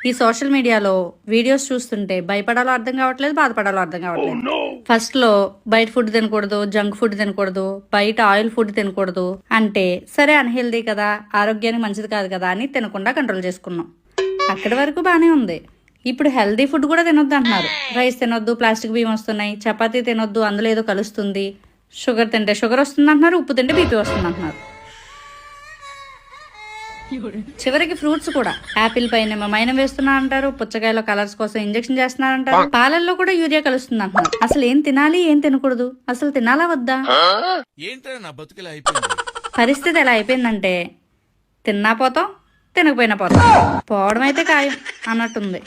ఈ సోషల్ మీడియాలో వీడియోస్ చూస్తుంటే భయపడాలో అర్థం కావట్లేదు, బాధపడాలో అర్థం కావట్లేదు. ఫస్ట్ లో బయట ఫుడ్ తినకూడదు, జంక్ ఫుడ్ తినకూడదు, బయట ఆయిల్ ఫుడ్ తినకూడదు అంటే సరే అన్హెల్దీ కదా, ఆరోగ్యానికి మంచిది కాదు కదా అని తినకుండా కంట్రోల్ చేసుకున్నాం. అక్కడి వరకు బానే ఉంది. ఇప్పుడు హెల్దీ ఫుడ్ కూడా తినొద్దు అంటున్నారు. రైస్ తినొద్దు, ప్లాస్టిక్ బియ్యం వస్తున్నాయి, చపాతీ తినొద్దు, అందులో ఏదో కలుస్తుంది, షుగర్ తింటే షుగర్ వస్తుంది అంటున్నారు, ఉప్పు తింటే బీపీ వస్తుంది అంటున్నారు. చివరికి ఫ్రూట్స్ కూడా యాపిల్ పైన మైనం వేస్తున్నా అంటారు, పుచ్చకాయలో కలర్స్ కోసం ఇంజెక్షన్ చేస్తున్నారంటారు, పాలల్లో కూడా యూరియా కలుస్తుంది అంటున్నారు. అసలు ఏం తినాలి, ఏం తినకూడదు, అసలు తినాలా వద్దా? పరిస్థితి ఎలా అయిపోయిందంటే తిన్నా పోతాం, తినకపోయినా పోతాం, పోవడం అయితే ఖాయం అన్నట్టుంది.